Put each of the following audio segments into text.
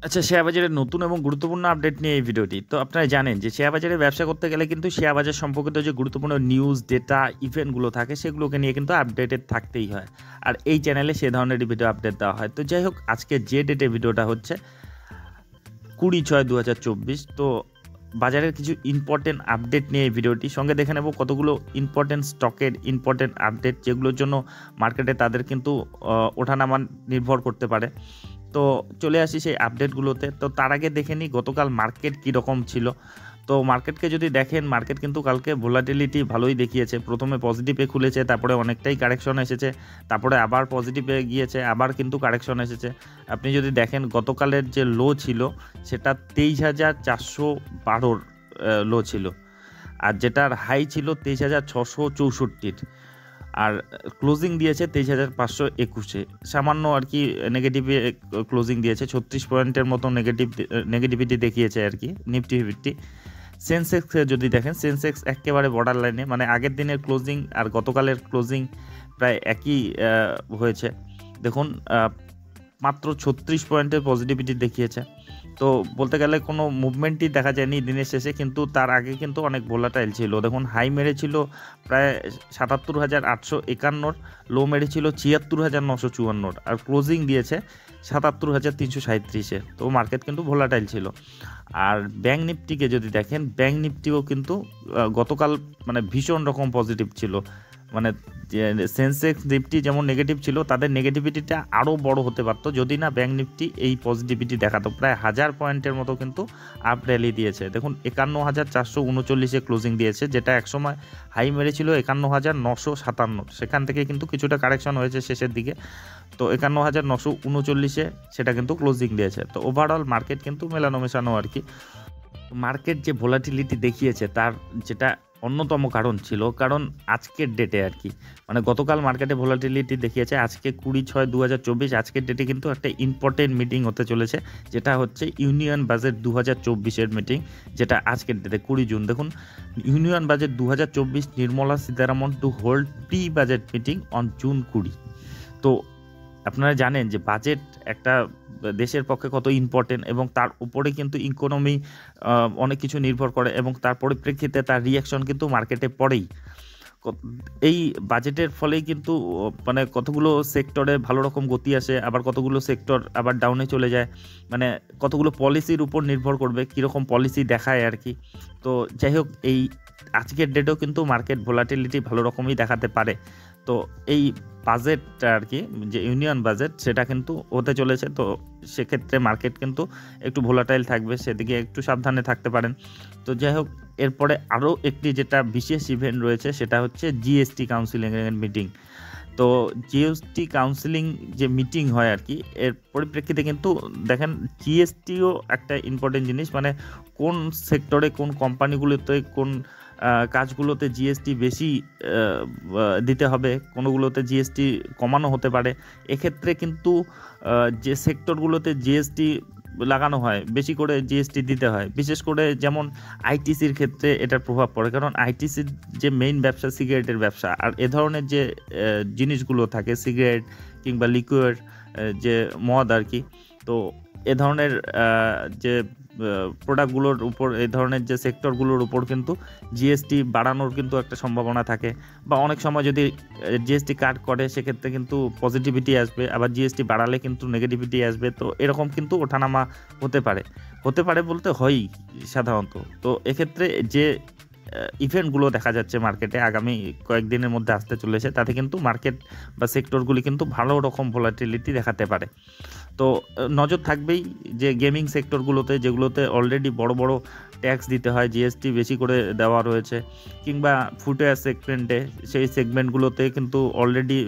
আচ্ছা, শেয়ার বাজারের নতুন এবং গুরুত্বপূর্ণ আপডেট নিয়ে এই ভিডিওটি। তো আপনারা জানেন যে শেয়ার বাজারে ব্যবসা করতে গেলে কিন্তু শেয়ার বাজার সম্পর্কিত যে গুরুত্বপূর্ণ নিউজ, ডেটা, ইভেন্টগুলো থাকে সেগুলোকে নিয়ে কিন্তু আপডেটেড থাকতেই হয়। আর এই চ্যানেলে সে ধরনেরই ভিডিও আপডেট দেওয়া হয়। তো যাই হোক, আজকে যে ডেটে ভিডিওটা হচ্ছে 20/6/2024। তো বাজারের কিছু ইম্পর্টেন্ট আপডেট নিয়ে এই ভিডিওটি সঙ্গে দেখে নেব কতগুলো ইম্পর্টেন্ট স্টকের ইম্পর্টেন্ট আপডেট, যেগুলোর জন্য মার্কেটে তাদের কিন্তু ওঠানামা নির্ভর করতে পারে। তো চলে আসি সেই আপডেটগুলোতে। তো তার আগে দেখে নিই গতকাল মার্কেট কীরকম ছিল। তো মার্কেটকে যদি দেখেন, মার্কেট কিন্তু কালকে ভোলাটিলিটি ভালোই দেখিয়েছে। প্রথমে পজিটিভে খুলেছে, তারপরে অনেকটাই কারেকশন এসেছে, তারপরে আবার পজিটিভে গিয়েছে, আবার কিন্তু কারেকশন এসেছে। আপনি যদি দেখেন গতকালের যে লো ছিল সেটা 23,412 লো ছিল, আর যেটার হাই ছিল 23,664। আর ক্লোজিং দিয়েছে 23,521। সামান্য আর কি নেগেটিভে ক্লোজিং দিয়েছে, 36 পয়েন্টের মতো নেগেটিভিটি দেখিয়েছে আর কি নিফটি ফিফটি। সেন্সেক্সে যদি দেখেন, সেন্সেক্স একেবারে বর্ডার লাইনে, মানে আগের দিনের ক্লোজিং আর গতকালের ক্লোজিং প্রায় একই হয়েছে। দেখুন, মাত্র 36 পয়েন্টের পজিটিভিটি দেখিয়েছে। তো বলতে গেলে কোনো মুভমেন্টই দেখা যায়নি দিনের শেষে, কিন্তু তার আগে কিন্তু অনেক ভোলাটাইল ছিল। দেখুন, হাই মেরেছিল প্রায় 77,851, লো মেরেছিল 76,954, আর ক্লোজিং দিয়েছে 77,337-এ। তো মার্কেট কিন্তু ভোলাটাইল ছিল। আর ব্যাঙ্ক নিফটিকে যদি দেখেন, ব্যাঙ্ক নিফটিও কিন্তু গতকাল মানে ভীষণ রকম পজিটিভ ছিল। মানে সেন্সেক্স নিফটি যেমন নেগেটিভ ছিল, তাদের নেগেটিভিটিটা আরও বড় হতে পারতো যদি না ব্যাঙ্ক নিফটি এই পজিটিভিটি দেখাতো। প্রায় 1000 পয়েন্টের মতো কিন্তু আপ র্যালি দিয়েছে। দেখুন, 51,439-এ ক্লোজিং দিয়েছে, যেটা একসময় হাই মেরেছিল 51,957। সেখান থেকে কিন্তু কিছুটা কারেকশন হয়েছে শেষের দিকে। তো 51,939-এ সেটা কিন্তু ক্লোজিং দিয়েছে। তো ওভারঅল মার্কেট কিন্তু মেলানো মেশানো আর কি। মার্কেট যে ভোলাটিলিটি দেখিয়েছে তার যেটা অন্যতম কারণ ছিল, কারণ আজকের ডেটে আর কি, মানে গতকাল মার্কেটে ভোলাটিলিটি দেখিয়েছে, আজকে 20/6/2024 আজকের ডেটে কিন্তু একটা ইম্পর্টেন্ট মিটিং হতে চলেছে, যেটা হচ্ছে ইউনিয়ন বাজেট 2024-এর মিটিং, যেটা আজকের ডেটে 20 জুন। দেখুন, union budget 2024, Nirmala Sitharaman to hold pre budget meeting on June 20। তো আপনারা জানেন যে বাজেট একটা দেশের পক্ষে কত ইম্পর্টেন্ট, এবং তার উপরে কিন্তু ইকোনমি অনেক কিছু নির্ভর করে, এবং তার পরিপ্রেক্ষিতে তার রিয়াকশন কিন্তু মার্কেটে পড়েই। এই বাজেটের ফলেই কিন্তু মানে কতগুলো সেক্টরে ভালো রকম গতি আসে, আবার কতগুলো সেক্টর আবার ডাউনে চলে যায়। মানে কতগুলো পলিসির উপর নির্ভর করবে কীরকম পলিসি দেখায় আর কি। তো যাই হোক, এই আজকের ডেটেও কিন্তু মার্কেট ভোলাটিলিটি ভালো রকমই দেখাতে পারে। তো এই বাজেটটা আর কি, যে ইউনিয়ন বাজেট, সেটা কিন্তু হতে চলেছে। তো সেক্ষেত্রে মার্কেট কিন্তু একটু ভোলাটাইল থাকবে, সেদিকে একটু সাবধানে থাকতে পারেন। তো যাই হোক, এরপরে আরও একটি যেটা বিশেষ ইভেন্ট রয়েছে, সেটা হচ্ছে জিএসটি কাউন্সিলিংয়ের মিটিং। তো জিএসটি কাউন্সিলিং যে মিটিং হয় আর কি, এর পরিপ্রেক্ষিতে কিন্তু দেখেন জিএসটিও একটা ইম্পর্টেন্ট জিনিস, মানে কোন সেক্টরে কোন কোম্পানিগুলোতে কোন কাজগুলোতে জিএসটি বেশি দিতে হবে, কোনোগুলোতে জিএসটি কমানো হতে পারে। এক্ষেত্রে কিন্তু যে সেক্টরগুলোতে জিএসটি লাগানো হয়, বেশি করে জিএসটি দিতে হয়। বিশেষ করে যেমন আইটিসির ক্ষেত্রে এটার প্রভাব পড়ে, কারণ আইটিসির যে মেইন ব্যবসা সিগারেটের ব্যবসা, আর এ ধরনের যে জিনিসগুলো থাকে, সিগারেট কিংবা লিকুইড যে মদ আর কি, তো এ ধরনের যে প্রোডাক্টগুলোর উপর, এই ধরনের যে সেক্টরগুলোর উপর কিন্তু জিএসটি বাড়ানোর কিন্তু একটা সম্ভাবনা থাকে। বা অনেক সময় যদি জিএসটি কাট করে, সেক্ষেত্রে কিন্তু পজিটিভিটি আসবে, আবার জিএসটি বাড়ালে কিন্তু নেগেটিভিটি আসবে। তো এরকম কিন্তু ওঠানামা হতে পারে বলতে হয়ই সাধারণত। তো এক্ষেত্রে যে ইভেন্টগুলো দেখা যাচ্ছে মার্কেটে আগামী কয়েকদিনের মধ্যে আসতে চলেছে, তাতে কিন্তু মার্কেট বা সেক্টরগুলি কিন্তু ভালো রকম ভোলাটিলিটি দেখাতে পারে। তো নজর থাকবেই যে গেমিং সেক্টরগুলোতে, যেগুলোতে অলরেডি বড় বড় ট্যাক্স দিতে হয়, জিএসটি বেশি করে দেওয়া রয়েছে, কিংবা ফুটওয়্যার সেগমেন্টে, সেই সেগমেন্টগুলোতে কিন্তু অলরেডি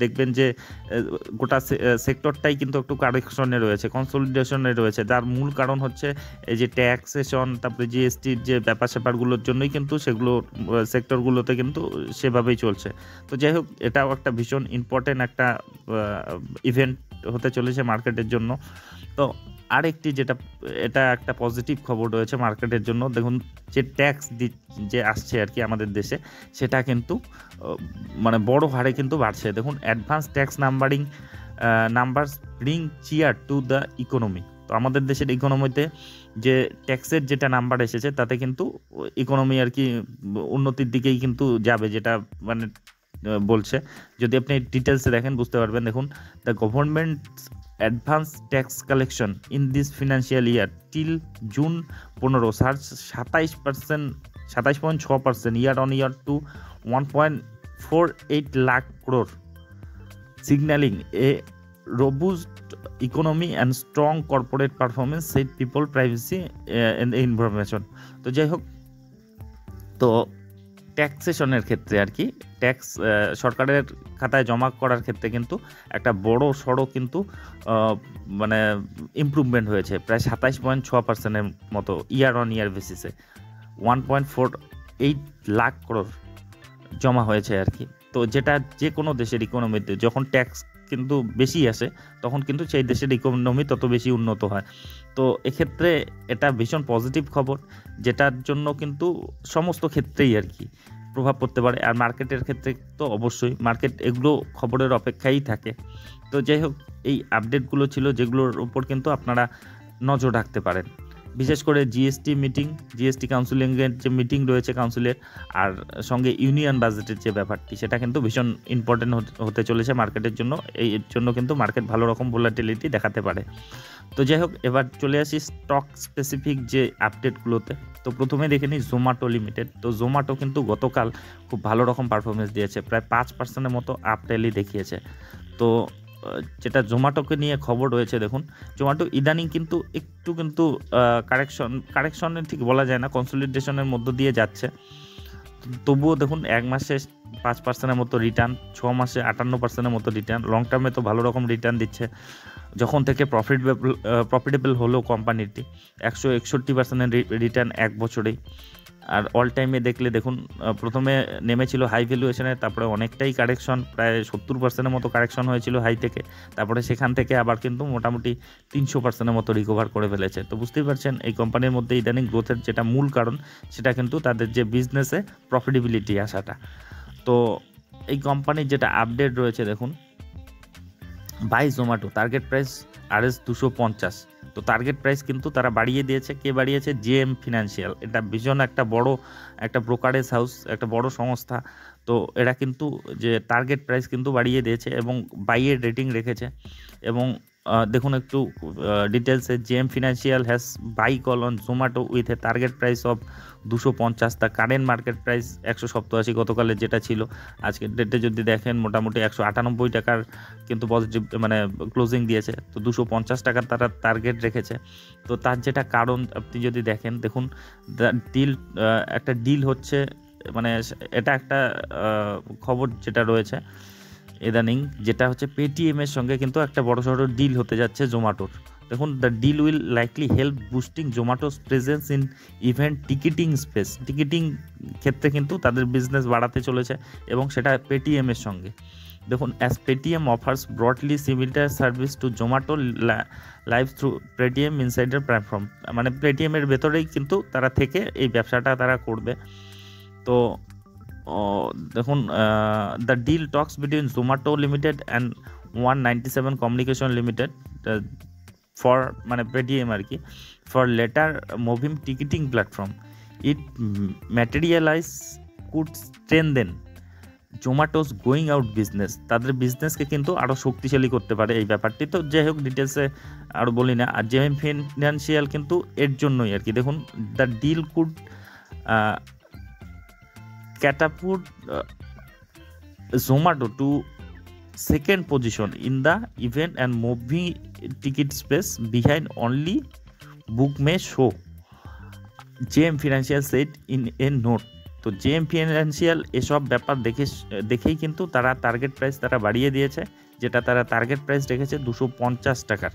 দেখবেন যে গোটা সেক্টরটাই কিন্তু একটু কারেকশনে রয়েছে, কনসলিডেশনে রয়েছে, যার মূল কারণ হচ্ছে এই যে ট্যাক্সেশন, তারপরে জিএসটির যে ব্যাপার স্যাপারগুলোর জন্যই কিন্তু সেগুলো সেক্টরগুলোতে কিন্তু সেভাবেই চলছে। তো যাই হোক, এটাও একটা ভীষণ ইম্পর্টেন্ট একটা ইভেন্ট হতে চলেছে মার্কেটের জন্য। তো আরেকটি যেটা, এটা একটা পজিটিভ খবর রয়েছে মার্কেটের জন্য। দেখুন, যে ট্যাক্স যে আসছে আর কি আমাদের দেশে, সেটা কিন্তু মানে বড় হারে কিন্তু বাড়ছে। দেখুন, advance tax numbering numbers bring cheer to the economy. তো আমাদের দেশের ইকোনমিতে যে ট্যাক্সের যেটা নাম্বার এসেছে তাতে কিন্তু ইকোনমি আর কি উন্নতির দিকেই কিন্তু যাবে, যেটা মানে বলছে। যদি আপনি ডিটেলসে দেখেন বুঝতে পারবেন। দেখুন, the government advance tax collection in this financial year till June 15 surge 27.6% year on year to 1.48 lakh crore, signaling a robust economy and strong corporate performance, said people privacy and information। তো যাই হোক, তো ট্যাক্সেশনের ক্ষেত্রে আর কি ট্যাক্স সরকারের খাতায় জমা করার ক্ষেত্রে কিন্তু একটা বড় সড়ো কিন্তু মানে ইমপ্রুভমেন্ট হয়েছে, প্রায় 27.6%-এর মতো ইয়ার অন ইয়ার বেসিসে 1.48 লাখ crore জমা হয়েছে আর কি। তো যেটা যে কোনো দেশের ইকোনমিতে যখন ট্যাক্স কিন্তু বেশি আসে তখন কিন্তু সেই দেশের ইকোনমি তত বেশি উন্নত হয়। তো এক্ষেত্রে এটা ভীষণ পজিটিভ খবর, যেটার জন্য কিন্তু সমস্ত ক্ষেত্রেই আর কি প্রভাব পড়তে পারে। আর মার্কেটের ক্ষেত্রে তো অবশ্যই মার্কেট এগুলো খবরের অপেক্ষাই থাকে। তো যাই হোক, এই আপডেটগুলো ছিল যেগুলোর উপর কিন্তু আপনারা নজর রাখতে পারেন। বিশেষ করে জিএসটি কাউন্সিলিংয়ের যে মিটিং রয়েছে কাউন্সিলের, আর সঙ্গে ইউনিয়ন বাজেটের যে ব্যাপারটি, সেটা কিন্তু ভীষণ ইম্পর্টেন্ট হতে চলেছে মার্কেটের জন্য। এর জন্য কিন্তু মার্কেট ভালো রকম ভোলাটিলিটি দেখাতে পারে। তো যাই হোক, এবার চলে আসি স্টক স্পেসিফিক যে আপডেটগুলোতে। তো প্রথমে দেখে নিই জোম্যাটো লিমিটেড। তো জোম্যাটো কিন্তু গতকাল খুব ভালো রকম পারফরমেন্স দিয়েছে, প্রায় 5%-এর মতো আপ র্যালি দেখিয়েছে। তো যেটা জোম্যাটোকে নিয়ে খবর রয়েছে, দেখুন জোম্যাটো ইদানিং কিন্তু একটু কিন্তু কারেকশনের ঠিক বলা যায় না, কনসলিডেশনের মধ্য দিয়ে যাচ্ছে। তবুও দেখুন 1 মাসে 5%-এর মতো রিটার্ন, 6 মাসে 58%-এর মতো রিটার্ন, লং টার্মে তো ভালো রকম রিটার্ন দিচ্ছে। যখন থেকে প্রফিটেবল হলো কোম্পানিটি 161% রিটার্ন 1 বছরেই। আর অল টাইমে দেখলে দেখুন, প্রথমে নেমেছিল হাই ভ্যালুয়েশনে, তারপরে অনেকটাই কারেকশন, প্রায় 70%-এর মতো কারেকশন হয়েছিল হাই থেকে, তারপরে সেখান থেকে আবার কিন্তু মোটামুটি 300%-এর মতো রিকভার করে ফেলেছে। তো বুঝতেই পারছেন এই কোম্পানির মধ্যে ইদানিং গ্রোথের যেটা মূল কারণ সেটা কিন্তু তাদের যে বিজনেসে প্রফিটেবিলিটি আসাটা। তো এই কোম্পানির যেটা আপডেট রয়েছে, দেখুন buy Zomato target price RS 250। তো টার্গেট প্রাইস কিন্তু তারা বাড়িয়ে দিয়েছে। কে বাড়িয়েছে? JM financial. এটা ভীষণ একটা বড় একটা ব্রোকারেজ হাউস, একটা বড় সংস্থা। তো এরা কিন্তু যে টার্গেট প্রাইস কিন্তু বাড়িয়ে দিয়েছে এবং বাইয়ের রেটিং রেখেছে। এবং দেখুন একটু ডিটেলসে, JM financial has by call on Zomato with a target price of 250। তার কারেন্ট মার্কেট প্রাইস 187 গতকালের যেটা ছিল। আজকের ডেটে যদি দেখেন মোটামুটি 198 টাকার কিন্তু পজিটিভ মানে ক্লোজিং দিয়েছে। তো 250 টাকার তারা টার্গেট রেখেছে। তো তার যেটা কারণ আপনি যদি দেখেন, দেখুন একটা ডিল হচ্ছে, মানে এটা একটা খবর যেটা রয়েছে ইদানিং, যেটা হচ্ছে পেটিএমের সঙ্গে কিন্তু একটা বড় সড়ো ডিল হতে যাচ্ছে জোম্যাটোর। দেখুন, the deal will likely help boosting Zomato's presence in event ticketing space. Ticketing ক্ষেত্রে কিন্তু তাদের বিজনেস বাড়াতে চলেছে এবং সেটা পেটিএমের সঙ্গে। দেখুন, as Paytm offers broadly similar service to Zomato live through Paytm insider platform. মানে পেটিএমের ভেতরেই কিন্তু তারা থেকে এই ব্যবসাটা তারা করবে। তো দেখুন, the deal talks between Zomato limited and 197 communication limited for মানে পেটিএম আর কি, for latter movie ticketing platform. It materialise could strengthen Zomato's going out business. তাদের বিজনেসকে কিন্তু আরও শক্তিশালী করতে পারে এই ব্যাপারটি। তো যাই হোক, ডিটেলসে আরও বলি না। আর জেএম ফিনান্সিয়াল কিন্তু এর জন্যই আর কি। দেখুন, the deal could catapult Zomato to second position in the event and movie ticket space behind only Bookmay show, JM Financial said in a note। তো JM Financial এসব ব্যাপার দেখেই কিন্তু তারা টার্গেট প্রাইস তারা বাড়িয়ে দিয়েছে, যেটা তারা টার্গেট প্রাইস রেখেছে 250 টাকার।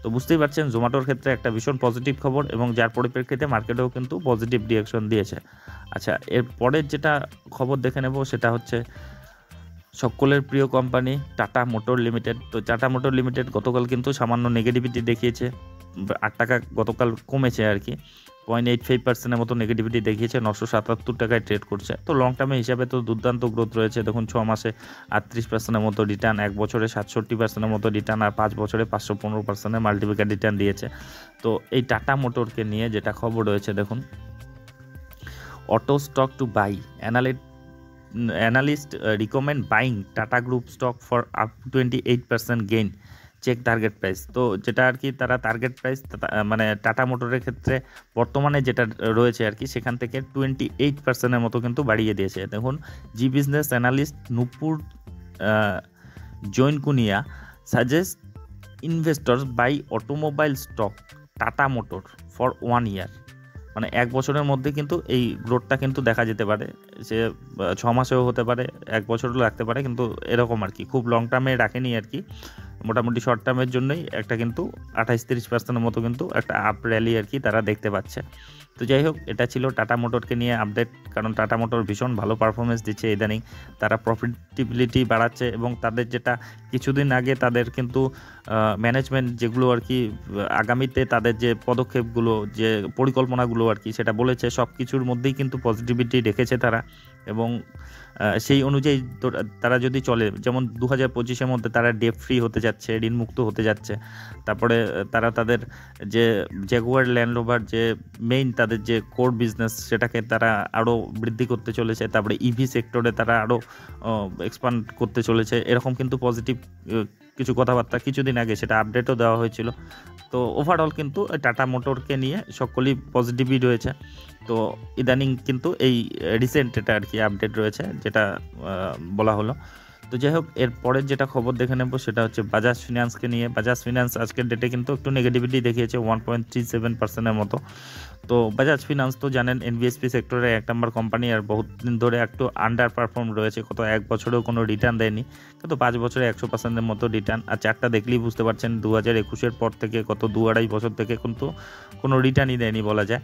তো বুঝতেই পারছেন জোম্যাটোর ক্ষেত্রে একটা ভীষণ পজিটিভ খবর, এবং যার পরিপ্রেক্ষিতে মার্কেটেও কিন্তু পজিটিভ রিয়াকশন দিয়েছে। আচ্ছা, এর পরের যেটা খবর দেখে নেব সেটা হচ্ছে সকলের প্রিয় কোম্পানি টাটা মোটর লিমিটেড। তো টাটা মোটর লিমিটেড গতকাল কিন্তু সামান্য নেগেটিভিটি দেখিয়েছে, 8 টাকা গতকাল কমেছে আর কি। 0.85% মতো নেগেটিভিটি দেখিয়েছে, 977 টাকায় ট্রেড করছে। তো লং টার্মে হিসাবে তো দুর্দান্ত গ্রোথ রয়েছে। দেখুন 6 মাসে 38% মতো রিটার্ন, 1 বছরে 67% মতো রিটার্ন, আর 5 বছরে 515% মাল্টিপ্লিকার রিটার্ন দিয়েছে। তো এই টাটা মোটরকে নিয়ে যেটা খবর রয়েছে, দেখুন auto stock to buy, analyst recommend buying Tata Group stock for up to 28% gain, check target price. তো যেটা আর কি তারা টার্গেট প্রাইস মানে টাটা মোটরের ক্ষেত্রে বর্তমানে যেটা রয়েছে আর কি সেখান থেকে 28% মতো কিন্তু বাড়িয়ে দিয়েছে। দেখুন Zee business analyst Nupur Jainkunia suggest investors buy automobile stock Tata motor for 1 year, মানে 1 বছরের মধ্যে কিন্তু এই গ্রোথটা কিন্তু দেখা যেতে পারে। সে 6 মাসেও হতে পারে, 1 বছরও লাগতে পারে, কিন্তু এরকম আর কি খুব লং টার্মে রাখেনি আর কি, মোটামুটি শর্ট টার্মের জন্যই একটা কিন্তু 28-30% মতো কিন্তু একটা আপ র্যালি আর কি তারা দেখতে পাচ্ছে। তো যাই হোক, এটা ছিল টাটা মোটরকে নিয়ে আপডেট, কারণ টাটা মোটর ভীষণ ভালো পারফরমেন্স দিচ্ছে ইদানিং, তারা প্রফিটেবিলিটি বাড়াচ্ছে, এবং তাদের যেটা কিছুদিন আগে তাদের কিন্তু ম্যানেজমেন্ট যেগুলো আর কি আগামীতে তাদের যে পদক্ষেপগুলো, যে পরিকল্পনাগুলো আর কি সেটা বলেছে, সব কিছুর মধ্যেই কিন্তু পজিটিভিটি রেখেছে তারা, এবং সেই অনুযায়ী তারা যদি চলে, যেমন 2025-এর মধ্যে তারা ডেট ফ্রি হতে যাচ্ছে, ঋণমুক্ত হতে যাচ্ছে। তারপরে তারা তাদের যে জাগুয়ার ল্যান্ড রোভার যে মেইন তাদের যে কোর বিজনেস সেটাকে তারা আরও বৃদ্ধি করতে চলেছে। তারপরে ইভি সেক্টরে তারা আরও এক্সপান্ড করতে চলেছে, এরকম কিন্তু পজিটিভ কিছু কথাবার্তা কিছুদিন আগে সেটা আপডেটও দেওয়া হয়েছিল। তো ওভারঅল কিন্তু টাটা মোটরকে নিয়ে সকলেই পজিটিভই রয়েছে। তো ইদানিং কিন্তু এই রিসেন্ট এটা আর কি আপডেট রয়েছে যেটা বলা হলো। তো যাই হোক, এর পরের যেটা খবর দেখে নেব সেটা হচ্ছে বাজাজ ফিনান্সকে নিয়ে। বাজাজ ফিনান্স আজকের ডেটে কিন্তু একটু নেগেটিভিটি দেখিয়েছে 1.37% মতো। তো বাজাজ ফিনান্স তো জানেন এনবিএসপি সেক্টরে 1 নম্বর কোম্পানি, আর বহুত দিন ধরে একটু আন্ডার পারফর্ম রয়েছে, কত 1 বছরেও কোনো রিটার্ন দেয়নি, কিন্তু 5 বছরে 100%-এর মতো রিটার্ন। আর চারটা দেখলেই বুঝতে পারছেন 2021-এর পর থেকে গত 2-2.5 বছর থেকে কিন্তু কোনো রিটার্নই দেয়নি বলা যায়।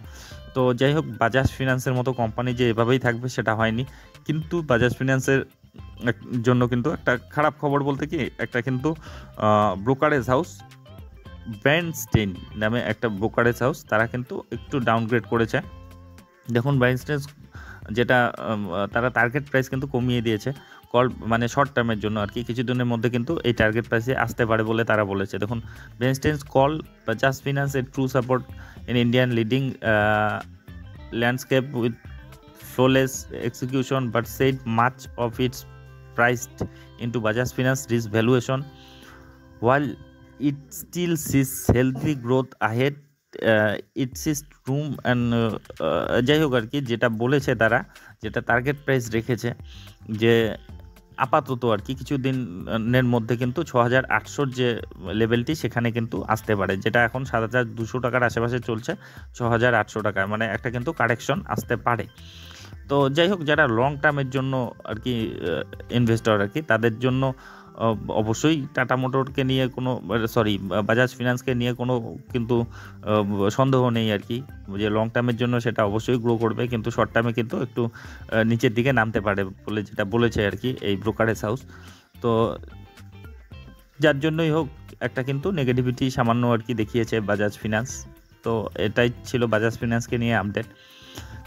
তো যাই হোক, বাজাজ ফিনান্সের মতো কোম্পানি যে এভাবেই থাকবে সেটা হয়নি, কিন্তু বাজাজ ফিনান্সের জন্য কিন্তু একটা খারাপ খবর বলতে কি, একটা কিন্তু ব্রোকারেজ হাউস ব্র্যান্ডস্টেইন নামে একটা ব্রোকারেজ হাউস তারা কিন্তু একটু ডাউনগ্রেড করেছে। দেখুন ব্র্যান্ডস্টেইন যেটা তারা টার্গেট প্রাইস কিন্তু কমিয়ে দিয়েছে, কল মানে শর্ট টার্মের জন্য আর কি, কিছুদিনের মধ্যে কিন্তু এই টার্গেট প্রাইসে আসতে পারে বলে তারা বলেছে। দেখুন Bernstein call Bajaj finance a true support in Indian leading landscape with flawless execution, but said much of its priced into Bajaj Finance risk valuation. While it still sees healthy growth ahead, it sees room and যাই হোক আর কি, যেটা বলেছে তারা, যেটা target price রেখেছে, যে আপাতত আর কি কিছুদিনের মধ্যে কিন্তু 6,800 যে লেভেলটি সেখানে কিন্তু আসতে পারে, যেটা এখন 7,200 টাকার আশেপাশে চলছে, 6,800 টাকায়, মানে একটা কিন্তু কারেকশন আসতে পারে। তো যাই হোক, যারা লং টার্মের জন্য আর কি ইনভেস্টর আর কি, তাদের জন্য অবশ্যই টাটা মোটরকে নিয়ে কোনো বাজাজ ফিনান্সকে নিয়ে কোনো কিন্তু সন্দেহ নেই আর কি, যে লং টার্মের জন্য সেটা অবশ্যই গ্রো করবে, কিন্তু শর্ট টার্মে কিন্তু একটু নিচের দিকে নামতে পারে বলে যেটা বলেছে আর কি এই ব্রোকারেজ হাউস। তো যার জন্যই হোক একটা কিন্তু নেগেটিভিটি সামান্য আর কি দেখিয়েছে বাজাজ ফিনান্স। তো এটাই ছিল বাজাজ ফিনান্সকে নিয়ে আপডেট।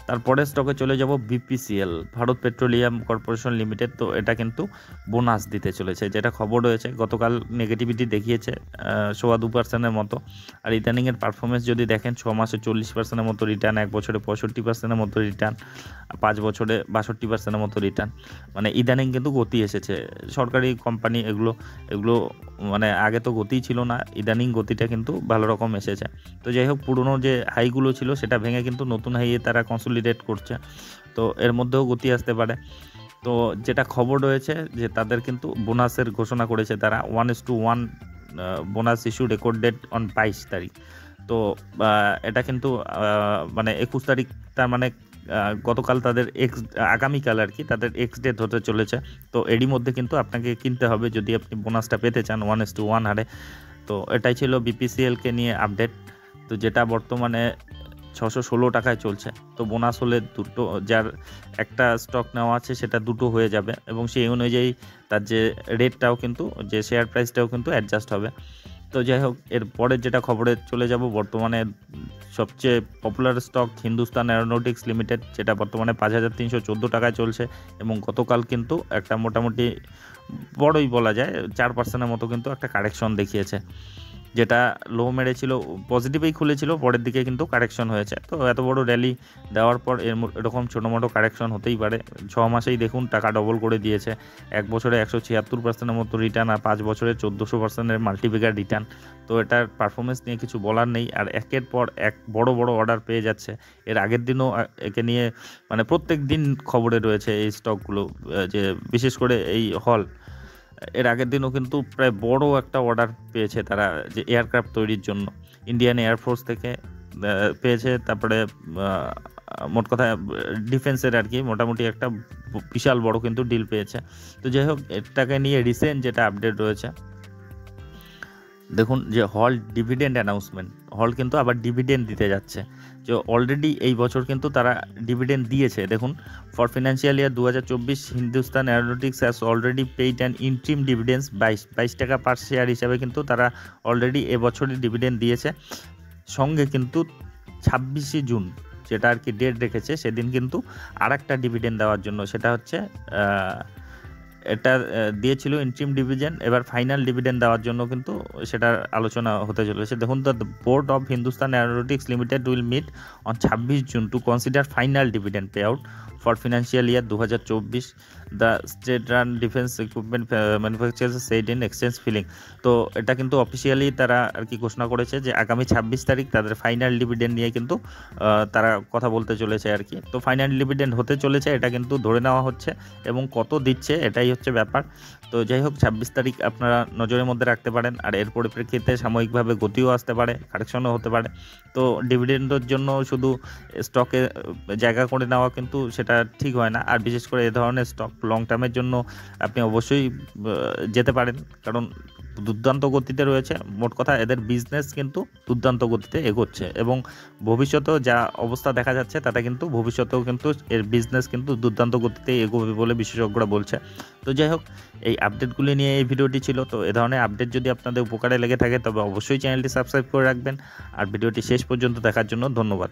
তারপরে স্টকে চলে যাব BPCL, Bharat petroleum corporation limited. তো এটা কিন্তু বোনাস দিতে চলেছে, যেটা খবর রয়েছে, গতকাল নেগেটিভিটি দেখিয়েছে 2.25%-এর মতো, আর ইদানিংয়ের পারফরমেন্স যদি দেখেন 6 মাসে 40%-এর মতো রিটার্ন, 1 বছরে 65%-এর মতো রিটার্ন, 5 বছরে 62%-এর মতো রিটার্ন, মানে ইদানিং কিন্তু গতি এসেছে। সরকারি কোম্পানি এগুলো মানে আগে তো গতিই ছিল না, ইদানিং গতিটা কিন্তু ভালো রকম এসেছে। তো যাই হোক, পুরনো যে হাইগুলো ছিল সেটা ভেঙে কিন্তু নতুন হাইয়ে তারা কনসলিডেট করছে, তো এর মধ্যেও গতি আসতে পারে। তো যেটা খবর রয়েছে যে তাদের কিন্তু বোনাসের ঘোষণা করেছে তারা, 1:1 bonus issue record date on 22 তারিখ। তো এটা কিন্তু মানে 21 তারিখ, তার মানে গতকাল তাদের আগামীকাল আর কি তাদের এক্স ডেট হতে চলেছে। তো এরই মধ্যে কিন্তু আপনাকে কিনতে হবে যদি আপনি বোনাসটা পেতে চান 1:1 হারে। তো এটাই ছিল বিপিসিএলকে নিয়ে আপডেট। তো যেটা বর্তমানে 616 টাকায় চলছে। তো বোনাস হলে দুটো, যার একটা স্টক নেওয়া আছে সেটা দুটো হয়ে যাবে, এবং সেই অনুযায়ী তার যে রেটটাও কিন্তু, যে শেয়ার প্রাইসটাও কিন্তু অ্যাডজাস্ট হবে। তো যাই হোক, এর পরের যেটা খবরে চলে যাব, বর্তমানে সবচেয়ে popular stock Hindustan Aeronautics limited, যেটা বর্তমানে 5,314 টাকায় চলছে এবং গতকাল কিন্তু একটা মোটামুটি বড়ই বলা যায় 4% মতো কিন্তু একটা কারেকশন দেখিয়েছে, যেটা লো মেরেছিল, পজিটিভেই খুলেছিল, পরের দিকে কিন্তু কারেকশন হয়েছে। তো এত বড় র্যালি দেওয়ার পর এরকম ছোটোমোটো কারেকশন হতেই পারে। 6 মাসেই দেখুন টাকা ডবল করে দিয়েছে, 1 বছরে 176% মতো রিটার্ন, আর 5 বছরে 1400%-এর মাল্টিপিকার রিটার্ন। তো এটার পারফরমেন্স নিয়ে কিছু বলার নেই। আর একের পর এক বড় বড় অর্ডার পেয়ে যাচ্ছে। এর আগের দিনও একে নিয়ে মানে প্রত্যেক দিন খবরে রয়েছে এই স্টকগুলো, যে বিশেষ করে এই হল, এর আগের দিনও কিন্তু প্রায় বড় একটা অর্ডার পেয়েছে তারা, যে এয়ারক্রাফট তৈরির জন্য ইন্ডিয়ান এয়ারফোর্স থেকে পেয়েছে। তারপরে মোট কথা ডিফেন্সের আর কি মোটামুটি একটা বিশাল বড় কিন্তু ডিল পেয়েছে। তো যাই হোক, এটাকে নিয়ে রিসেন্ট যেটা আপডেট রয়েছে, দেখুন যে হল ডিভিডেন্ড অ্যানাউন্সমেন্ট, হল কিন্তু আবার ডিভিডেন্ড দিতে যাচ্ছে। যে অলরেডি এই বছর কিন্তু তারা ডিভিডেন্ড দিয়েছে। দেখুন, for financial year 2024 Hindustan Aeronautics has already paid an interim dividends 22 টাকা পার শেয়ার হিসাবে কিন্তু তারা অলরেডি এবছরই ডিভিডেন্ড দিয়েছে। সঙ্গে কিন্তু 26শে জুন যেটা আর কি ডেট রেখেছে, সেদিন কিন্তু আর একটা ডিভিডেন্ড দেওয়ার জন্য, সেটা হচ্ছে এটা দিয়েছিল ইন্ট্রিম ডিভিডেন্ড, এবার ফাইনাল ডিভিডেন্ড দেওয়ার জন্য কিন্তু সেটার আলোচনা হতে চলেছে। দেখুন, the board of Hindustan Aeronautics Limited will meet on 26 June to consider final dividend pay out for financial year 2024, the state run defence equipment manufacturers said in exchange filing. তো এটা কিন্তু অফিসিয়ালি তারা আর কি ঘোষণা করেছে যে আগামী 26 তারিখ তাদের ফাইনাল ডিভিডেন্ড নিয়ে কিন্তু তারা কথা বলতে চলেছে আর কি। তো ফাইনাল ডিভিডেন্ড হতে চলেছে, এটা কিন্তু ধরে নেওয়া হচ্ছে, এবং কত দিচ্ছে এটাই হচ্ছে ব্যাপার। তো যাই হোক, 26 তারিখ আপনারা নজরের মধ্যে রাখতে পারেন। আর এর পরিপ্রেক্ষিতে সাময়িকভাবে গতিও আসতে পারে, কারেকশনও হতে পারে। তো ডিভিডেন্ডের জন্য শুধু স্টকে জায়গা করে নেওয়া কিন্তু সেটা ঠিক হয় না। আর বিশেষ করে এ ধরনের স্টক লং টার্মের জন্য আপনি অবশ্যই যেতে পারেন, কারণ দুর্দান্ত গতিতে রয়েছে। মোট কথা এদের বিজনেস কিন্তু দুর্দান্ত গতিতে এগোচ্ছে, এবং ভবিষ্যতেও যা অবস্থা দেখা যাচ্ছে তাতে কিন্তু ভবিষ্যতেও কিন্তু এর বিজনেস কিন্তু দুর্দান্ত গতিতে এগোবে বলে বিশেষজ্ঞরা বলছে। তো যাই হোক, এই আপডেটগুলি নিয়ে এই ভিডিওটি ছিল। তো এ ধরনের আপডেট যদি আপনাদের উপকারে লেগে থাকে তবে অবশ্যই চ্যানেলটি সাবস্ক্রাইব করে রাখবেন। আর ভিডিওটি শেষ পর্যন্ত দেখার জন্য ধন্যবাদ।